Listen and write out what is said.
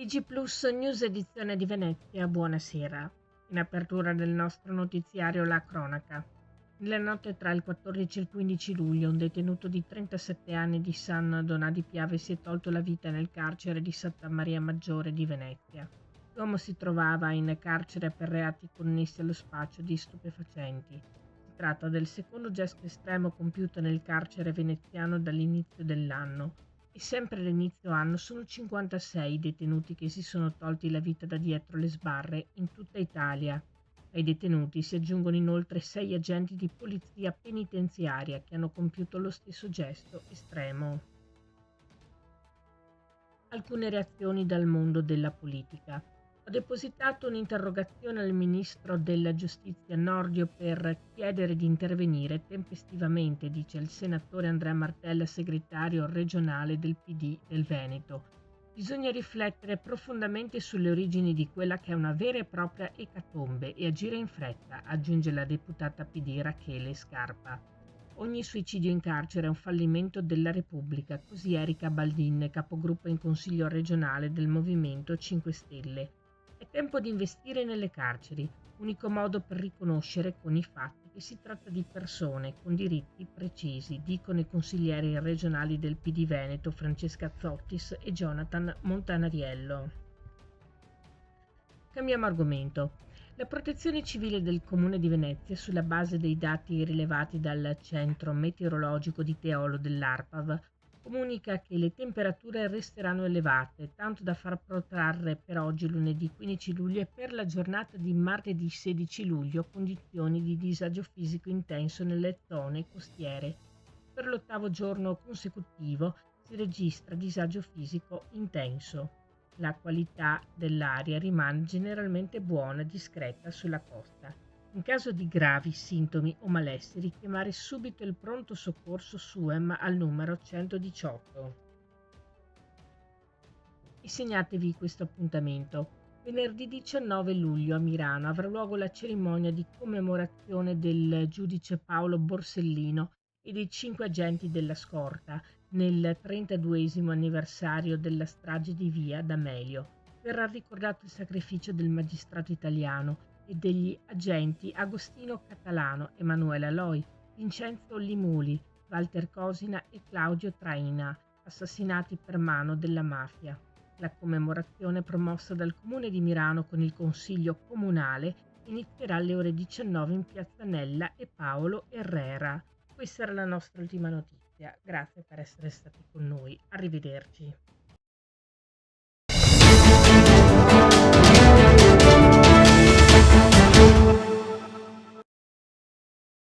TG Plus News edizione di Venezia, buonasera. In apertura del nostro notiziario la cronaca. Nella notte tra il 14 e il 15 luglio un detenuto di 37 anni di San Donà di Piave si è tolto la vita nel carcere di Santa Maria Maggiore di Venezia. L'uomo si trovava in carcere per reati connessi allo spaccio di stupefacenti. Si tratta del secondo gesto estremo compiuto nel carcere veneziano dall'inizio dell'anno. E sempre all'inizio anno sono 56 i detenuti che si sono tolti la vita da dietro le sbarre in tutta Italia. Ai detenuti si aggiungono inoltre 6 agenti di polizia penitenziaria che hanno compiuto lo stesso gesto estremo. Alcune reazioni dal mondo della politica. Ho depositato un'interrogazione al ministro della giustizia Nordio per chiedere di intervenire tempestivamente, dice il senatore Andrea Martella, segretario regionale del PD del Veneto. Bisogna riflettere profondamente sulle origini di quella che è una vera e propria ecatombe e agire in fretta, aggiunge la deputata PD Rachele Scarpa. Ogni suicidio in carcere è un fallimento della Repubblica, così Erika Baldin, capogruppo in Consiglio regionale del Movimento 5 Stelle. È tempo di investire nelle carceri, unico modo per riconoscere con i fatti che si tratta di persone con diritti precisi, dicono i consiglieri regionali del PD Veneto Francesca Zottis e Jonathan Montanariello. Cambiamo argomento. La Protezione Civile del Comune di Venezia, sulla base dei dati rilevati dal Centro Meteorologico di Teolo dell'ARPAV, comunica che le temperature resteranno elevate, tanto da far protrarre per oggi lunedì 15 luglio e per la giornata di martedì 16 luglio condizioni di disagio fisico intenso nelle zone costiere. Per l'8° giorno consecutivo si registra disagio fisico intenso. La qualità dell'aria rimane generalmente buona e discreta sulla costa. In caso di gravi sintomi o malesseri, chiamare subito il pronto soccorso SUEM al numero 118. E segnatevi questo appuntamento. Venerdì 19 luglio a Milano avrà luogo la cerimonia di commemorazione del giudice Paolo Borsellino e dei 5 agenti della scorta nel 32° anniversario della strage di Via D'Amelio. Verrà ricordato il sacrificio del magistrato italiano e degli agenti Agostino Catalano, Emanuele Aloi, Vincenzo Limuli, Walter Cosina e Claudio Traina, assassinati per mano della mafia. La commemorazione promossa dal Comune di Milano con il Consiglio Comunale inizierà alle ore 19 in Piazza Nella e Paolo Herrera. Questa era la nostra ultima notizia. Grazie per essere stati con noi. Arrivederci.